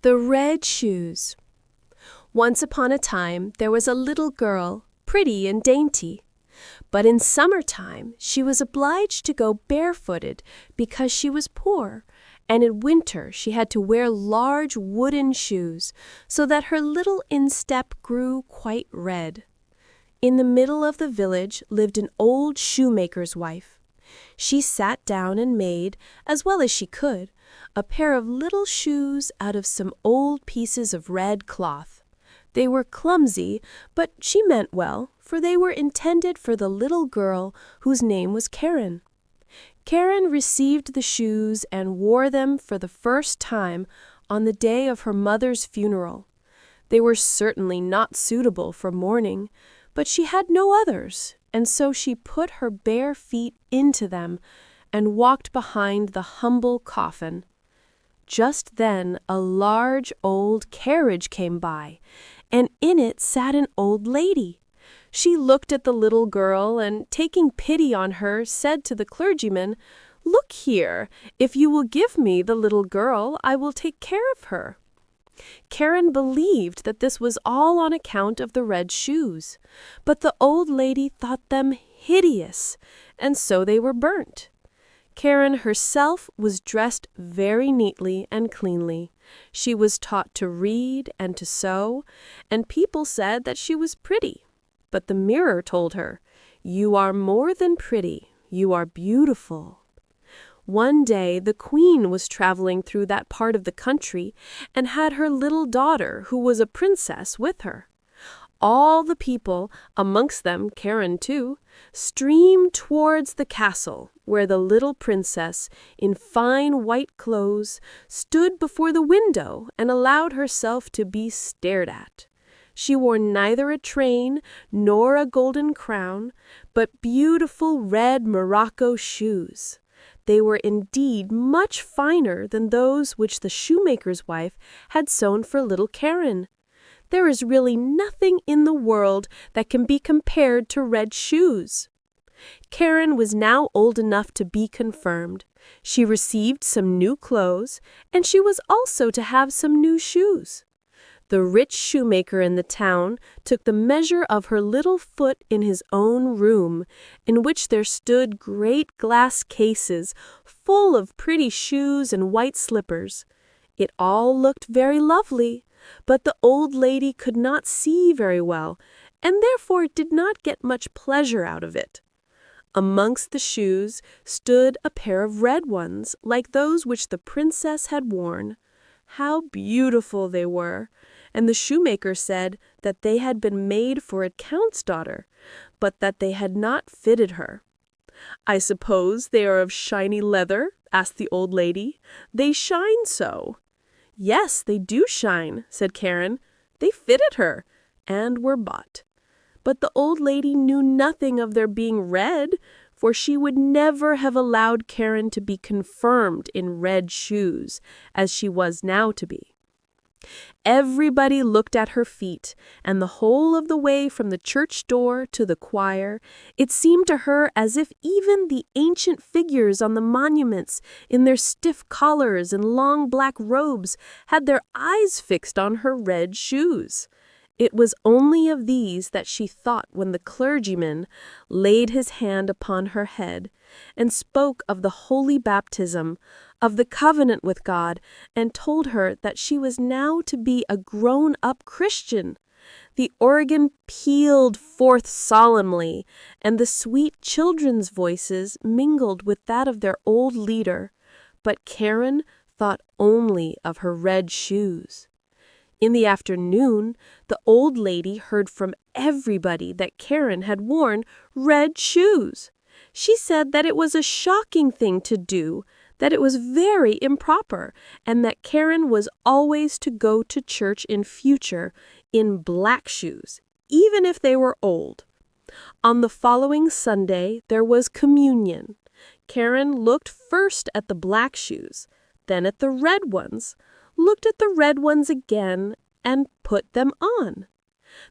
The Red Shoes. Once upon a time there was a little girl, pretty and dainty. But in summertime she was obliged to go barefooted because she was poor, and in winter she had to wear large wooden shoes, so that her little instep grew quite red. In the middle of the village lived an old shoemaker's wife. She sat down and made, as well as she could, a pair of little shoes out of some old pieces of red cloth. They were clumsy, but she meant well, for they were intended for the little girl whose name was Karen. Karen received the shoes and wore them for the first time on the day of her mother's funeral. They were certainly not suitable for mourning, but she had no others, and so she put her bare feet into them and walked behind the humble coffin. Just then a large old carriage came by, and in it sat an old lady. She looked at the little girl and, taking pity on her, said to the clergyman, "Look here, if you will give me the little girl, I will take care of her." Karen believed that this was all on account of the red shoes, but the old lady thought them hideous, and so they were burnt. Karen herself was dressed very neatly and cleanly. She was taught to read and to sew, and people said that she was pretty. But the mirror told her, "You are more than pretty, you are beautiful." One day the queen was traveling through that part of the country and had her little daughter, who was a princess, with her. All the people, amongst them Karen too, streamed towards the castle, where the little princess, in fine white clothes, stood before the window and allowed herself to be stared at. She wore neither a train nor a golden crown, but beautiful red morocco shoes. They were indeed much finer than those which the shoemaker's wife had sewn for little Karen. There is really nothing in the world that can be compared to red shoes. Karen was now old enough to be confirmed. She received some new clothes, and she was also to have some new shoes. The rich shoemaker in the town took the measure of her little foot in his own room, in which there stood great glass cases full of pretty shoes and white slippers. It all looked very lovely, but the old lady could not see very well, and therefore did not get much pleasure out of it. Amongst the shoes stood a pair of red ones, like those which the princess had worn. How beautiful they were! And the shoemaker said that they had been made for a count's daughter, but that they had not fitted her. "I suppose they are of shiny leather?" asked the old lady. "They shine so." "Yes, they do shine," said Karen. They fitted her, and were bought. But the old lady knew nothing of their being red, for she would never have allowed Karen to be confirmed in red shoes, as she was now to be. Everybody looked at her feet, and the whole of the way from the church door to the choir, it seemed to her as if even the ancient figures on the monuments, in their stiff collars and long black robes, had their eyes fixed on her red shoes. It was only of these that she thought when the clergyman laid his hand upon her head and spoke of the holy baptism, of the covenant with God, and told her that she was now to be a grown-up Christian. The organ pealed forth solemnly, and the sweet children's voices mingled with that of their old leader, but Karen thought only of her red shoes. In the afternoon, the old lady heard from everybody that Karen had worn red shoes. She said that it was a shocking thing to do, that it was very improper, and that Karen was always to go to church in future in black shoes, even if they were old. On the following Sunday there was communion. Karen looked first at the black shoes, then at the red ones, looked at the red ones again, and put them on.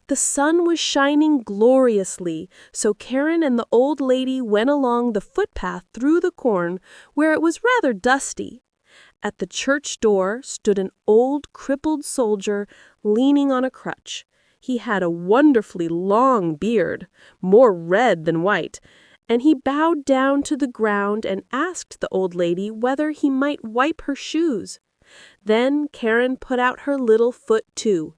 The sun was shining gloriously, so Karen and the old lady went along the footpath through the corn, where it was rather dusty. At the church door stood an old crippled soldier leaning on a crutch. He had a wonderfully long beard, more red than white, and he bowed down to the ground and asked the old lady whether he might wipe her shoes. Then Karen put out her little foot too.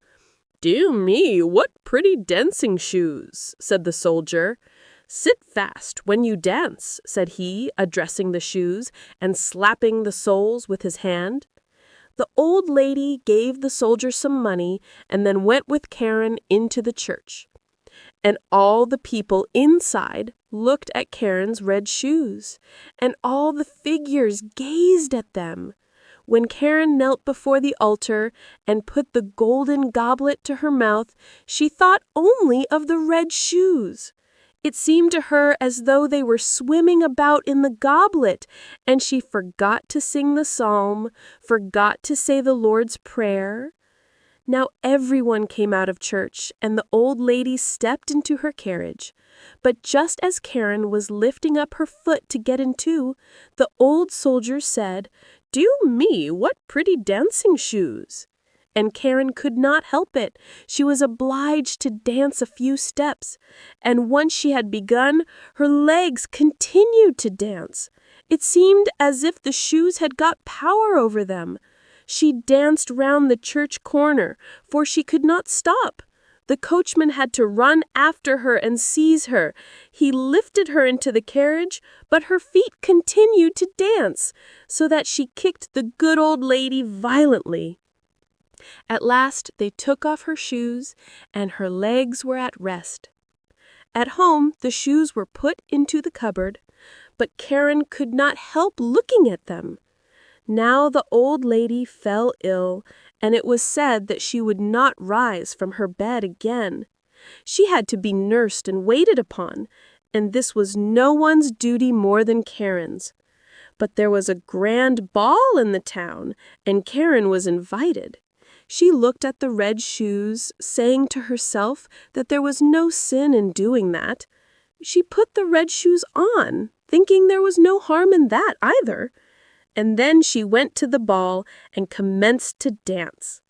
"Dear me, what pretty dancing shoes," said the soldier. "Sit fast when you dance," said he, addressing the shoes and slapping the soles with his hand. The old lady gave the soldier some money and then went with Karen into the church. And all the people inside looked at Karen's red shoes, and all the figures gazed at them. When Karen knelt before the altar and put the golden goblet to her mouth, she thought only of the red shoes. It seemed to her as though they were swimming about in the goblet, and she forgot to sing the psalm, forgot to say the Lord's Prayer. Now everyone came out of church, and the old lady stepped into her carriage. But just as Karen was lifting up her foot to get in too, the old soldier said, "Dear me, what pretty dancing shoes!" And Karen could not help it. She was obliged to dance a few steps, and once she had begun, her legs continued to dance. It seemed as if the shoes had got power over them. She danced round the church corner, for she could not stop. The coachman had to run after her and seize her. He lifted her into the carriage, but her feet continued to dance, so that she kicked the good old lady violently. At last they took off her shoes, and her legs were at rest. At home the shoes were put into the cupboard, but Karen could not help looking at them. Now the old lady fell ill, and it was said that she would not rise from her bed again. She had to be nursed and waited upon, and this was no one's duty more than Karen's. But there was a grand ball in the town, and Karen was invited. She looked at the red shoes, saying to herself that there was no sin in doing that. She put the red shoes on, thinking there was no harm in that either. And then she went to the ball and commenced to dance.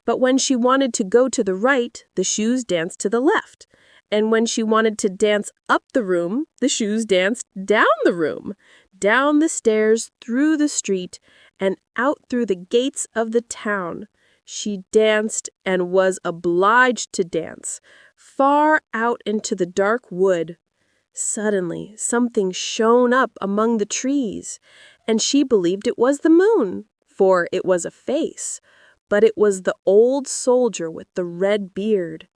But when she wanted to go to the right, the shoes danced to the left. And when she wanted to dance up the room, the shoes danced down the room, down the stairs, through the street, and out through the gates of the town. She danced and was obliged to dance, far out into the dark wood. Suddenly, something shone up among the trees, and she believed it was the moon, for it was a face, but it was the old soldier with the red beard.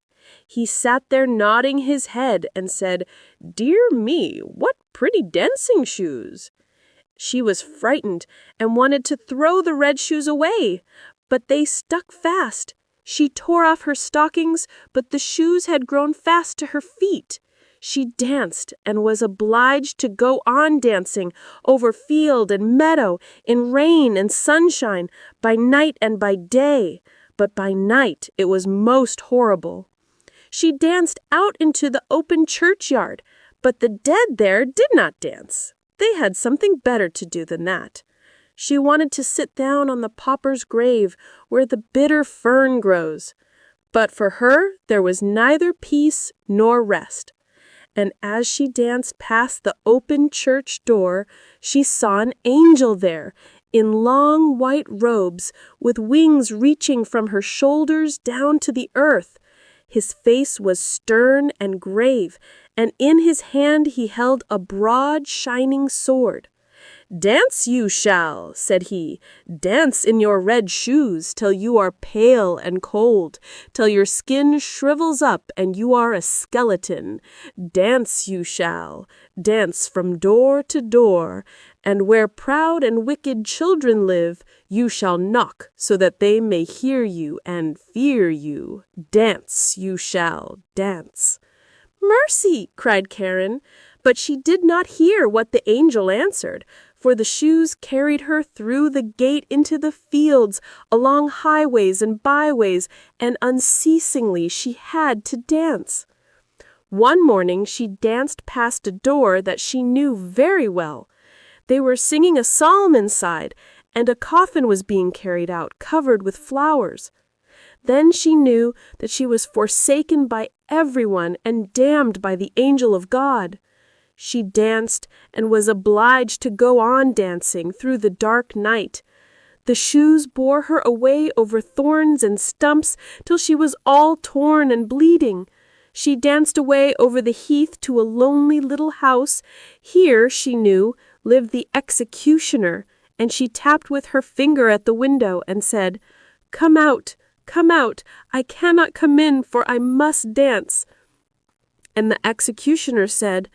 He sat there nodding his head and said, "Dear me, what pretty dancing shoes!" She was frightened and wanted to throw the red shoes away, but they stuck fast. She tore off her stockings, but the shoes had grown fast to her feet. She danced and was obliged to go on dancing over field and meadow, in rain and sunshine, by night and by day. But by night it was most horrible. She danced out into the open churchyard, but the dead there did not dance. They had something better to do than that. She wanted to sit down on the pauper's grave where the bitter fern grows. But for her there was neither peace nor rest. And as she danced past the open church door, she saw an angel there, in long white robes, with wings reaching from her shoulders down to the earth. His face was stern and grave, and in his hand he held a broad, shining sword. "Dance you shall," said he. "Dance in your red shoes till you are pale and cold, till your skin shrivels up and you are a skeleton. Dance you shall, dance from door to door, and where proud and wicked children live, you shall knock so that they may hear you and fear you. Dance you shall, dance." "Mercy!" cried Karen, but she did not hear what the angel answered, for the shoes carried her through the gate into the fields, along highways and byways, and unceasingly she had to dance. One morning she danced past a door that she knew very well. They were singing a psalm inside, and a coffin was being carried out, covered with flowers. Then she knew that she was forsaken by everyone and damned by the angel of God. She danced and was obliged to go on dancing through the dark night. The shoes bore her away over thorns and stumps till she was all torn and bleeding. She danced away over the heath to a lonely little house. Here, she knew, lived the executioner, and she tapped with her finger at the window and said, "Come out, come out, I cannot come in, for I must dance." And the executioner said,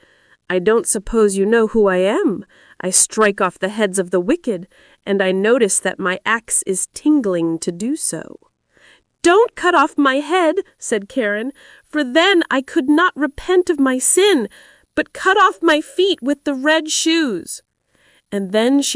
"I don't suppose you know who I am. I strike off the heads of the wicked, and I notice that my axe is tingling to do so." "Don't cut off my head," said Karen, "for then I could not repent of my sin, but cut off my feet with the red shoes." And then she